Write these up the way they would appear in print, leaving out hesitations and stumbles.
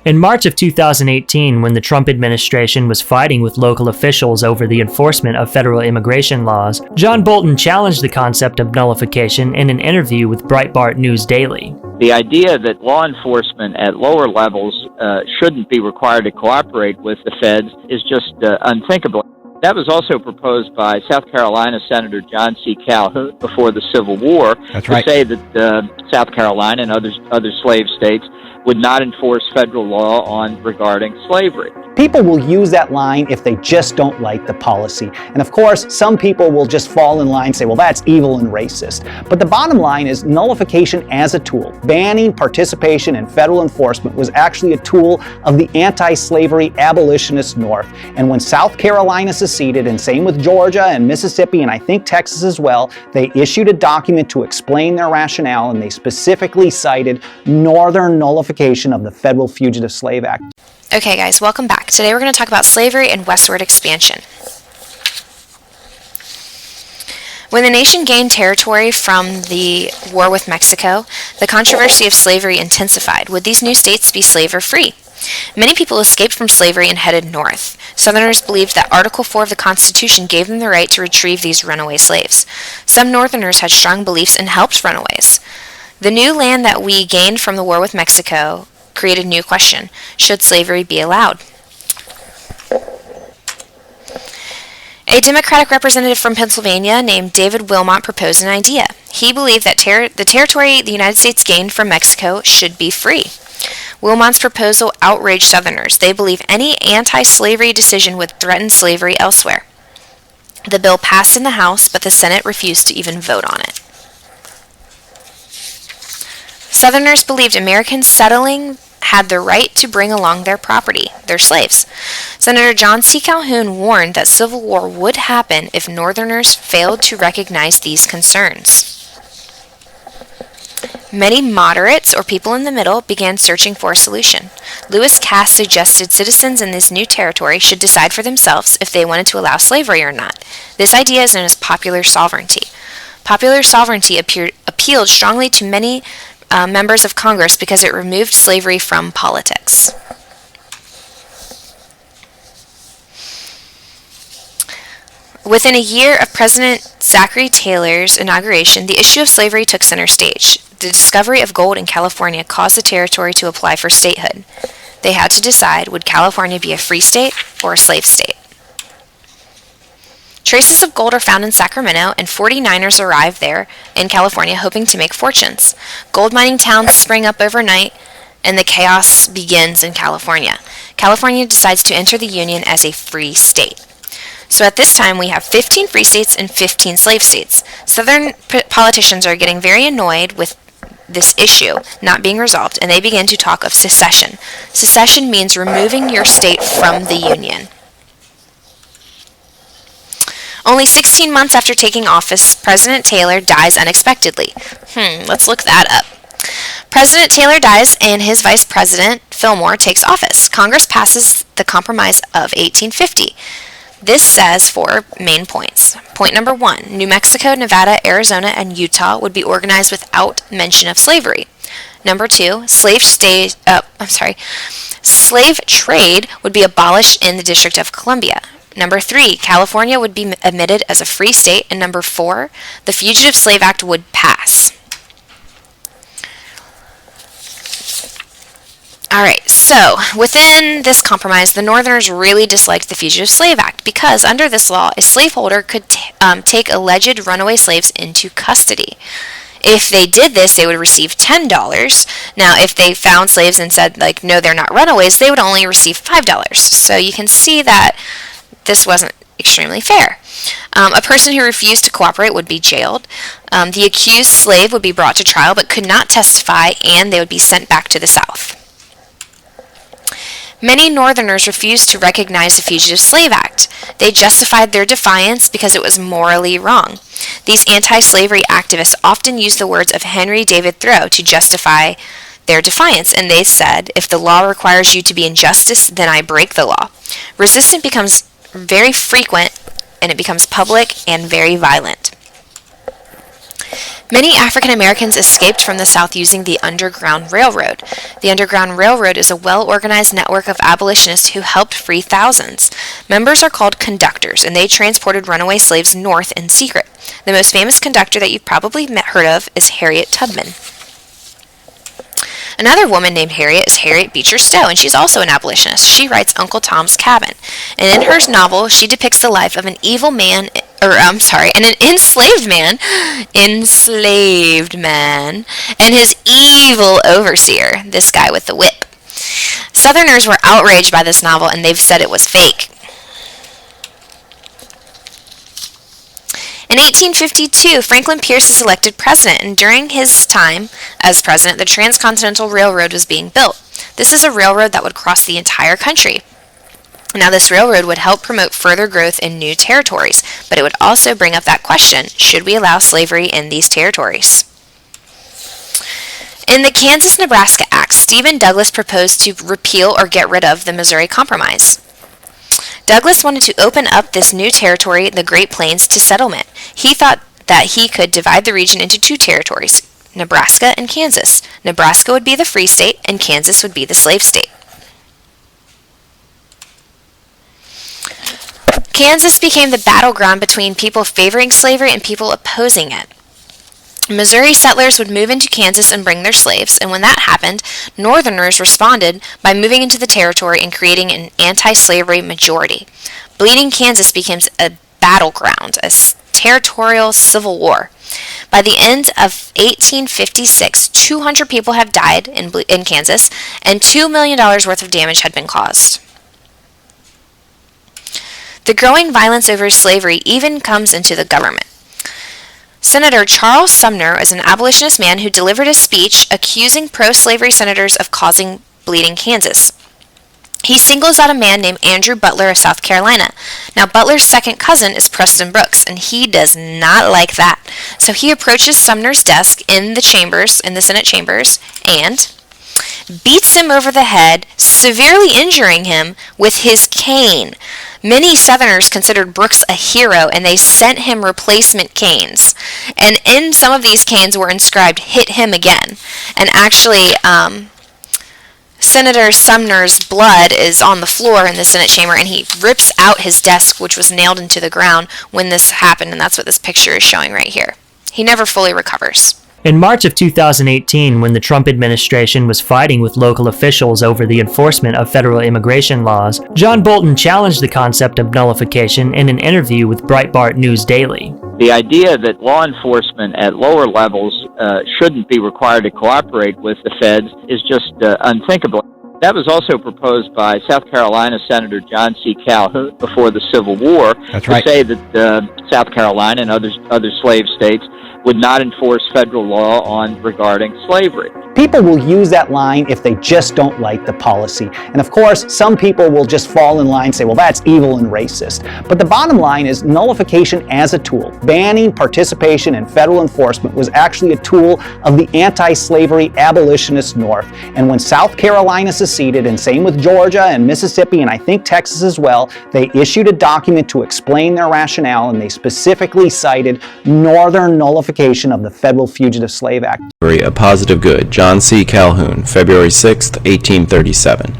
In March of 2018, when the Trump administration was fighting with local officials over the enforcement of federal immigration laws, John Bolton challenged the concept of nullification in an interview with Breitbart News Daily. The idea that law enforcement at lower levels shouldn't be required to cooperate with the feds is just unthinkable. That was also proposed by South Carolina Senator John C. Calhoun before the Civil War. That's right. To say that South Carolina and other slave states would not enforce federal law regarding slavery. People will use that line if they just don't like the policy. And of course, some people will just fall in line and say, well, that's evil and racist. But the bottom line is nullification as a tool. Banning participation in federal enforcement was actually a tool of the anti-slavery abolitionist North. And when South Carolina seceded, and same with Georgia and Mississippi, and I think Texas as well, they issued a document to explain their rationale, and they specifically cited Northern nullification of the Federal Fugitive Slave Act. Okay guys, welcome back. Today we're going to talk about slavery and westward expansion. When the nation gained territory from the war with Mexico, the controversy of slavery intensified. Would these new states be slave or free? Many people escaped from slavery and headed north. Southerners believed that Article 4 of the Constitution gave them the right to retrieve these runaway slaves. Some Northerners had strong beliefs and helped runaways. The new land that we gained from the war with Mexico created a new question. Should slavery be allowed? A Democratic representative from Pennsylvania named David Wilmot proposed an idea. He believed that the territory the United States gained from Mexico should be free. Wilmot's proposal outraged Southerners. They believe any anti-slavery decision would threaten slavery elsewhere. The bill passed in the House, but the Senate refused to even vote on it. Southerners believed Americans settling had the right to bring along their property, their slaves. Senator John C. Calhoun warned that civil war would happen if Northerners failed to recognize these concerns. Many moderates, or people in the middle, began searching for a solution. Lewis Cass suggested citizens in this new territory should decide for themselves if they wanted to allow slavery or not. This idea is known as popular sovereignty. Popular sovereignty appealed strongly to many members of Congress because it removed slavery from politics. Within a year of President Zachary Taylor's inauguration, the issue of slavery took center stage. The discovery of gold in California caused the territory to apply for statehood. They had to decide, would California be a free state or a slave state? Traces of gold are found in Sacramento, and 49ers arrive there in California hoping to make fortunes. Gold mining towns spring up overnight, and the chaos begins in California. California decides to enter the Union as a free state. So at this time, we have 15 free states and 15 slave states. Southern politicians are getting very annoyed with this issue not being resolved, and they begin to talk of secession. Secession means removing your state from the Union. Only 16 months after taking office, President Taylor dies unexpectedly. Let's look that up. President Taylor dies and his vice president, Fillmore, takes office. Congress passes the Compromise of 1850. This says 4 main points. Point number 1, New Mexico, Nevada, Arizona, and Utah would be organized without mention of slavery. Number 2, slave trade would be abolished in the District of Columbia. Number 3, California would be admitted as a free state. And number 4, the Fugitive Slave Act would pass. Alright, so within this compromise, the Northerners really disliked the Fugitive Slave Act because under this law, a slaveholder could take alleged runaway slaves into custody. If they did this, they would receive $10. Now, if they found slaves and said, no, they're not runaways, they would only receive $5. So you can see that this wasn't extremely fair. A person who refused to cooperate would be jailed. The accused slave would be brought to trial but could not testify, and they would be sent back to the South. Many Northerners refused to recognize the Fugitive Slave Act. They justified their defiance because it was morally wrong. These anti-slavery activists often used the words of Henry David Thoreau to justify their defiance, and they said, if the law requires you to be in justice, then I break the law. Resistance becomes very frequent, and it becomes public and very violent. Many African Americans escaped from the South using the Underground Railroad. The Underground Railroad is a well-organized network of abolitionists who helped free thousands. Members are called conductors, and they transported runaway slaves north in secret. The most famous conductor that you've probably heard of is Harriet Tubman. Another woman named Harriet is Harriet Beecher Stowe, and she's also an abolitionist. She writes Uncle Tom's Cabin, and in her novel, she depicts the life of an an enslaved man, and his evil overseer, this guy with the whip. Southerners were outraged by this novel, and they've said it was fake. In 1852, Franklin Pierce is elected president, and during his time as president, the Transcontinental Railroad was being built. This is a railroad that would cross the entire country. Now, this railroad would help promote further growth in new territories, but it would also bring up that question, should we allow slavery in these territories? In the Kansas-Nebraska Act, Stephen Douglas proposed to repeal or get rid of the Missouri Compromise. Douglas wanted to open up this new territory, the Great Plains, to settlement. He thought that he could divide the region into two territories, Nebraska and Kansas. Nebraska would be the free state, and Kansas would be the slave state. Kansas became the battleground between people favoring slavery and people opposing it. Missouri settlers would move into Kansas and bring their slaves, and when that happened, Northerners responded by moving into the territory and creating an anti-slavery majority. Bleeding Kansas becomes a battleground, a territorial civil war. By the end of 1856, 200 people have died in Kansas, and $2 million worth of damage had been caused. The growing violence over slavery even comes into the government. Senator Charles Sumner is an abolitionist man who delivered a speech accusing pro-slavery senators of causing bleeding Kansas. He singles out a man named Andrew Butler of South Carolina. Now, Butler's second cousin is Preston Brooks, and he does not like that. So he approaches Sumner's desk in the Senate chambers, and beats him over the head, severely injuring him with his cane. Many Southerners considered Brooks a hero, and they sent him replacement canes. And in some of these canes were inscribed, "Hit him again." And actually, Senator Sumner's blood is on the floor in the Senate chamber, and he rips out his desk, which was nailed into the ground when this happened, and that's what this picture is showing right here. He never fully recovers. In March of 2018, when the Trump administration was fighting with local officials over the enforcement of federal immigration laws, John Bolton challenged the concept of nullification in an interview with Breitbart News Daily. The idea that law enforcement at lower levels shouldn't be required to cooperate with the feds is just unthinkable. That was also proposed by South Carolina Senator John C. Calhoun before the Civil War. That's right. To say that South Carolina and other slave states would not enforce federal law regarding slavery. People will use that line if they just don't like the policy. And of course, some people will just fall in line and say, well, that's evil and racist. But the bottom line is nullification as a tool. Banning participation in federal enforcement was actually a tool of the anti-slavery abolitionist North. And when South Carolina seceded, and same with Georgia and Mississippi, and I think Texas as well, they issued a document to explain their rationale, and they specifically cited Northern nullification of the Federal Fugitive Slave Act. A Positive Good, John C. Calhoun, February 6, 1837.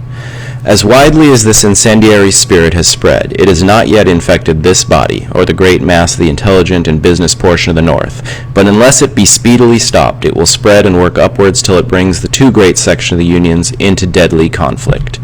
As widely as this incendiary spirit has spread, it has not yet infected this body, or the great mass of the intelligent and business portion of the North. But unless it be speedily stopped, it will spread and work upwards till it brings the two great sections of the Unions into deadly conflict.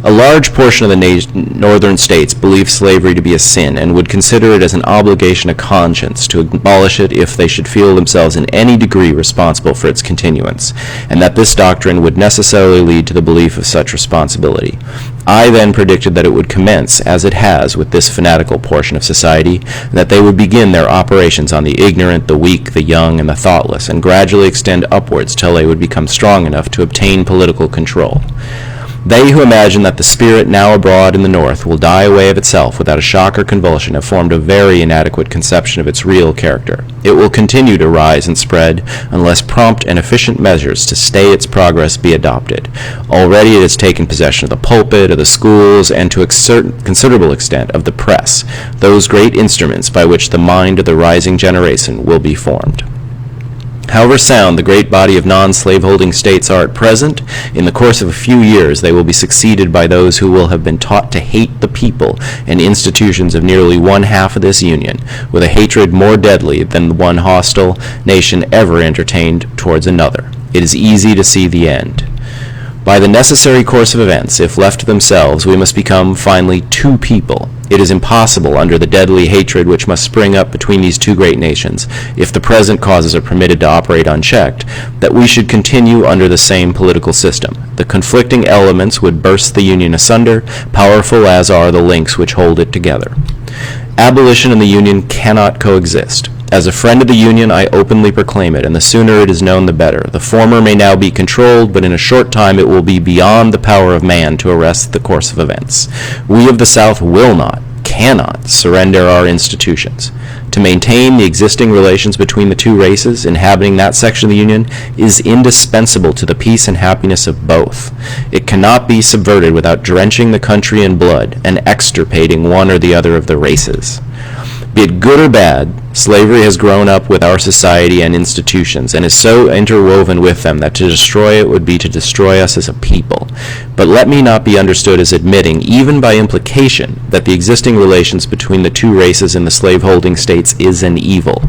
A large portion of the northern states believe slavery to be a sin and would consider it as an obligation of conscience to abolish it if they should feel themselves in any degree responsible for its continuance, and that this doctrine would necessarily lead to the belief of such responsibility. I then predicted that it would commence, as it has, with this fanatical portion of society, and that they would begin their operations on the ignorant, the weak, the young, and the thoughtless, and gradually extend upwards till they would become strong enough to obtain political control. They who imagine that the spirit now abroad in the North will die away of itself without a shock or convulsion have formed a very inadequate conception of its real character. It will continue to rise and spread unless prompt and efficient measures to stay its progress be adopted. Already it has taken possession of the pulpit, of the schools, and to a considerable extent of the press, those great instruments by which the mind of the rising generation will be formed. However sound the great body of non-slaveholding states are at present, in the course of a few years they will be succeeded by those who will have been taught to hate the people and institutions of nearly one half of this Union, with a hatred more deadly than the one hostile nation ever entertained towards another. It is easy to see the end. By the necessary course of events, if left to themselves, we must become, finally, two people. It is impossible, under the deadly hatred which must spring up between these two great nations, if the present causes are permitted to operate unchecked, that we should continue under the same political system. The conflicting elements would burst the Union asunder, powerful as are the links which hold it together. Abolition and the Union cannot coexist. As a friend of the Union, I openly proclaim it, and the sooner it is known the better. The former may now be controlled, but in a short time it will be beyond the power of man to arrest the course of events. We of the South will not, cannot, surrender our institutions. To maintain the existing relations between the two races inhabiting that section of the Union is indispensable to the peace and happiness of both. It cannot be subverted without drenching the country in blood and extirpating one or the other of the races. Be it good or bad, slavery has grown up with our society and institutions, and is so interwoven with them that to destroy it would be to destroy us as a people. But let me not be understood as admitting, even by implication, that the existing relations between the two races in the slaveholding states is an evil.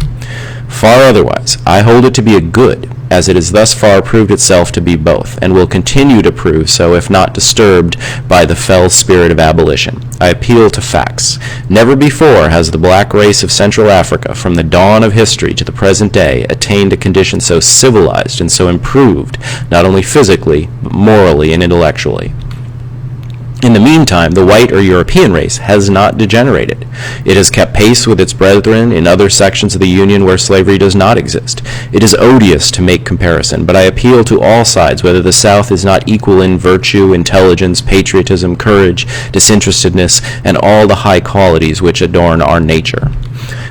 Far otherwise, I hold it to be a good, as it has thus far proved itself to be both, and will continue to prove so if not disturbed by the fell spirit of abolition. I appeal to facts. Never before has the black race of Central Africa, from the dawn of history to the present day, attained a condition so civilized and so improved, not only physically, but morally and intellectually. In the meantime, the white or European race has not degenerated. It has kept pace with its brethren in other sections of the Union where slavery does not exist. It is odious to make comparison, but I appeal to all sides whether the South is not equal in virtue, intelligence, patriotism, courage, disinterestedness, and all the high qualities which adorn our nature.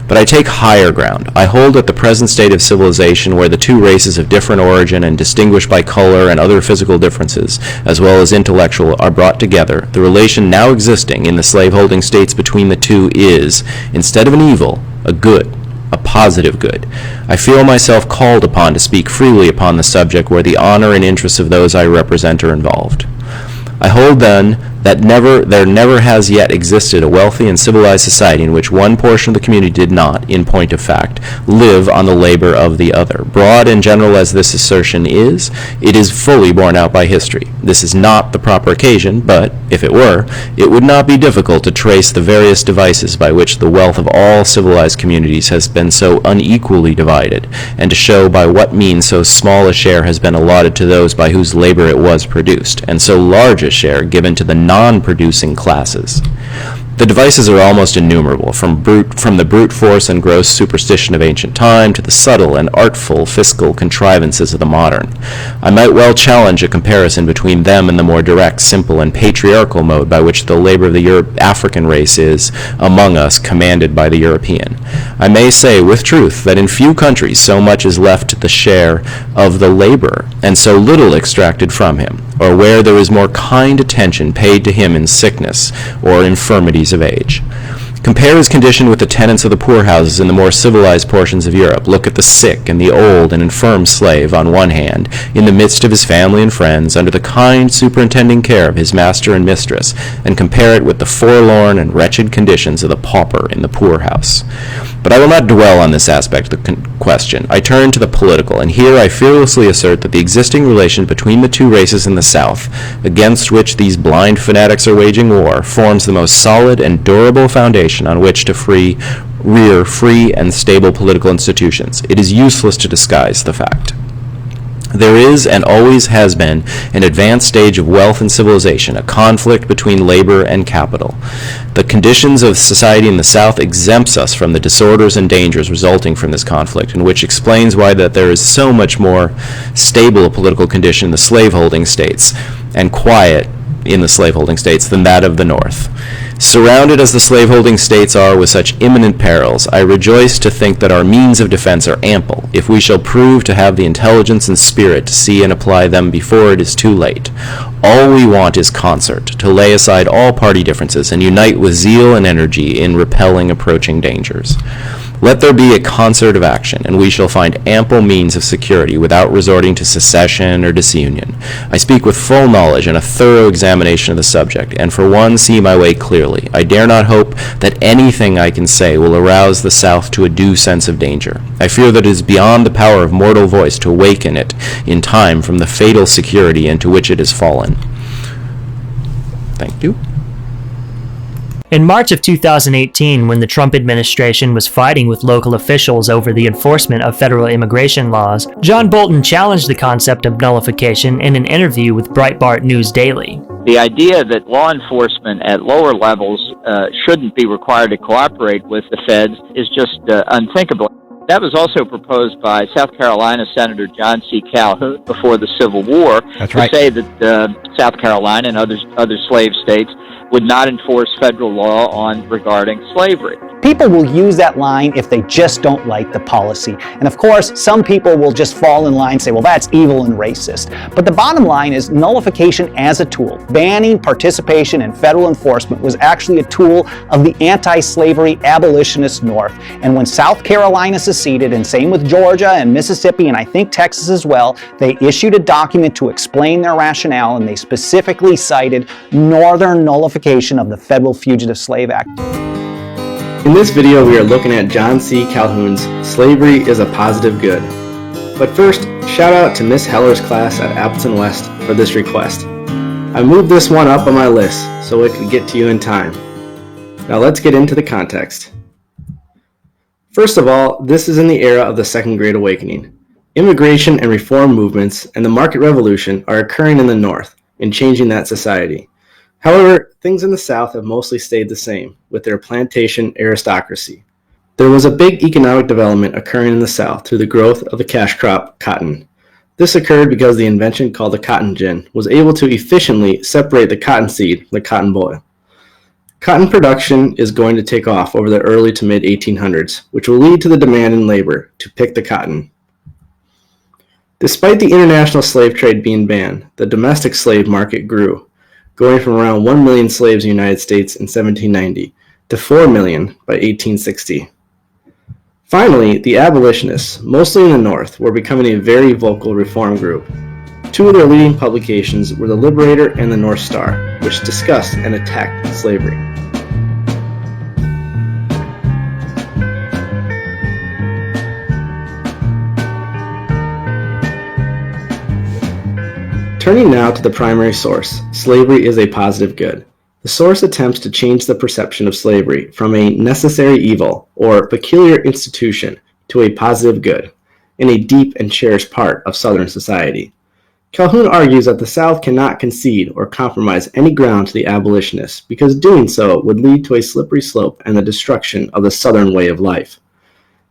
But I take higher ground. I hold that the present state of civilization, where the two races of different origin and distinguished by color and other physical differences, as well as intellectual, are brought together, the relation now existing in the slaveholding states between the two is, instead of an evil, a good, a positive good. I feel myself called upon to speak freely upon the subject where the honor and interests of those I represent are involved. I hold, then, that there never has yet existed a wealthy and civilized society in which one portion of the community did not, in point of fact, live on the labor of the other. Broad and general as this assertion is, it is fully borne out by history. This is not the proper occasion, but, if it were, it would not be difficult to trace the various devices by which the wealth of all civilized communities has been so unequally divided, and to show by what means so small a share has been allotted to those by whose labor it was produced, and so large a share given to the non-producing classes. The devices are almost innumerable, from the brute force and gross superstition of ancient time to the subtle and artful fiscal contrivances of the modern. I might well challenge a comparison between them and the more direct, simple, and patriarchal mode by which the labor of the African race is, among us, commanded by the European. I may say with truth that in few countries so much is left to the share of the laborer, and so little extracted from him, or where there is more kind attention paid to him in sickness or infirmities of age. Compare his condition with the tenants of the poorhouses in the more civilized portions of Europe. Look at the sick and the old and infirm slave on one hand, in the midst of his family and friends, under the kind superintending care of his master and mistress, and compare it with the forlorn and wretched conditions of the pauper in the poorhouse. But I will not dwell on this aspect of the question. I turn to the political, and here I fearlessly assert that the existing relation between the two races in the South, against which these blind fanatics are waging war, forms the most solid and durable foundation on which to rear free and stable political institutions. It is useless to disguise the fact. There is and always has been an advanced stage of wealth and civilization, a conflict between labor and capital. The conditions of society in the South exempts us from the disorders and dangers resulting from this conflict, and which explains why that there is so much more stable a political condition in the slaveholding states and quiet in the slaveholding states than that of the North. Surrounded as the slaveholding states are with such imminent perils, I rejoice to think that our means of defense are ample, if we shall prove to have the intelligence and spirit to see and apply them before it is too late. All we want is concert, to lay aside all party differences and unite with zeal and energy in repelling approaching dangers. Let there be a concert of action, and we shall find ample means of security without resorting to secession or disunion. I speak with full knowledge and a thorough examination of the subject, and for one see my way clearly. I dare not hope that anything I can say will arouse the South to a due sense of danger. I fear that it is beyond the power of mortal voice to awaken it in time from the fatal security into which it has fallen. Thank you. In March of 2018, when the Trump administration was fighting with local officials over the enforcement of federal immigration laws, John Bolton challenged the concept of nullification in an interview with Breitbart News Daily. The idea that law enforcement at lower levels shouldn't be required to cooperate with the feds is just unthinkable. That was also proposed by South Carolina Senator John C. Calhoun before the Civil War. That's right. To say that South Carolina and other slave states would not enforce federal law regarding slavery. People will use that line if they just don't like the policy. And of course, some people will just fall in line and say, well, that's evil and racist. But the bottom line is nullification as a tool. Banning participation in federal enforcement was actually a tool of the anti-slavery abolitionist North. And when South Carolina seceded, and same with Georgia and Mississippi, and I think Texas as well, they issued a document to explain their rationale, and they specifically cited Northern nullification of the Federal Fugitive Slave Act. In this video, we are looking at John C. Calhoun's Slavery is a Positive Good. But first, shout out to Miss Heller's class at Appleton West for this request. I moved this one up on my list so it could get to you in time. Now let's get into the context. First of all, this is in the era of the Second Great Awakening. Immigration and reform movements and the market revolution are occurring in the North and changing that society. However, things in the South have mostly stayed the same, with their plantation aristocracy. There was a big economic development occurring in the South through the growth of the cash crop, cotton. This occurred because the invention called the cotton gin was able to efficiently separate the cotton seed from the cotton boll. Cotton production is going to take off over the early to mid-1800s, which will lead to the demand in labor to pick the cotton. Despite the international slave trade being banned, the domestic slave market grew, going from around 1 million slaves in the United States in 1790 to 4 million by 1860. Finally, the abolitionists, mostly in the North, were becoming a very vocal reform group. Two of their leading publications were The Liberator and The North Star, which discussed and attacked slavery. Turning now to the primary source, slavery is a positive good. The source attempts to change the perception of slavery from a necessary evil or peculiar institution to a positive good, in a deep and cherished part of Southern society. Calhoun argues that the South cannot concede or compromise any ground to the abolitionists because doing so would lead to a slippery slope and the destruction of the Southern way of life.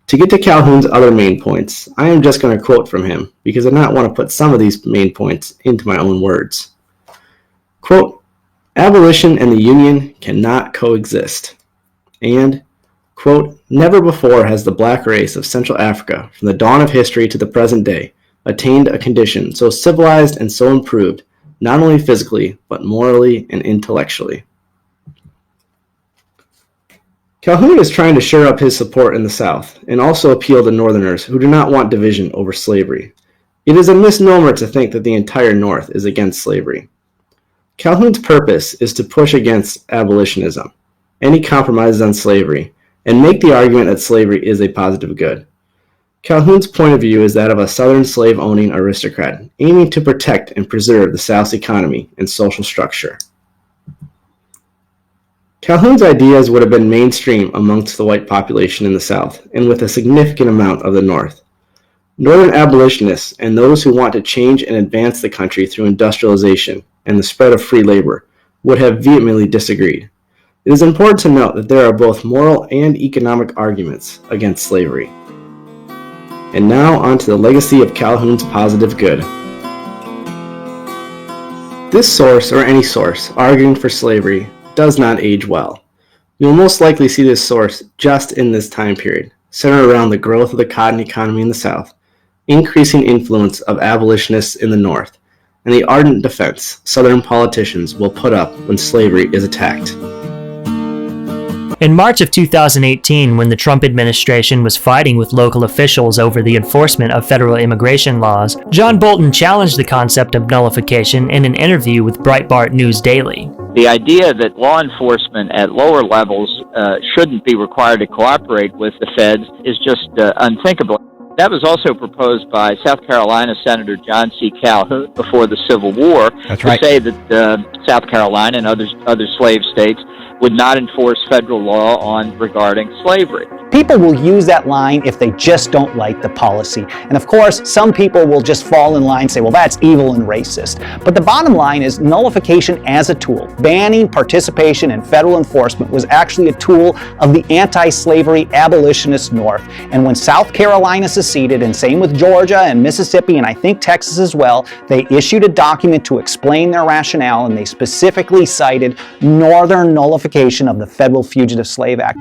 To get to Calhoun's other main points, I am just going to quote from him because I do not want to put some of these main points into my own words. Quote, abolition and the Union cannot coexist. And, quote, never before has the black race of Central Africa, from the dawn of history to the present day, attained a condition so civilized and so improved, not only physically, but morally and intellectually. Calhoun is trying to shore up his support in the South and also appeal to Northerners who do not want division over slavery. It is a misnomer to think that the entire North is against slavery. Calhoun's purpose is to push against abolitionism, any compromises on slavery, and make the argument that slavery is a positive good. Calhoun's point of view is that of a Southern slave-owning aristocrat, aiming to protect and preserve the South's economy and social structure. Calhoun's ideas would have been mainstream amongst the white population in the South, and with a significant amount of the North. Northern abolitionists and those who want to change and advance the country through industrialization and the spread of free labor would have vehemently disagreed. It is important to note that there are both moral and economic arguments against slavery. And now on to the legacy of Calhoun's positive good. This source, or any source, arguing for slavery does not age well. You will most likely see this source just in this time period, centered around the growth of the cotton economy in the South, increasing influence of abolitionists in the North, and the ardent defense Southern politicians will put up when slavery is attacked. In March of 2018, when the Trump administration was fighting with local officials over the enforcement of federal immigration laws, John Bolton challenged the concept of nullification in an interview with Breitbart News Daily. The idea that law enforcement at lower levels shouldn't be required to cooperate with the feds is just unthinkable. That was also proposed by South Carolina Senator John C. Calhoun before the Civil War. That's right. To say that South Carolina and other slave states would not enforce federal law regarding slavery. People will use that line if they just don't like the policy. And of course, some people will just fall in line and say, well, that's evil and racist. But the bottom line is nullification as a tool. Banning participation in federal enforcement was actually a tool of the anti-slavery abolitionist North. And when South Carolina seceded, and same with Georgia and Mississippi, and I think Texas as well, they issued a document to explain their rationale, and they specifically cited Northern nullification of the Federal Fugitive Slave Act.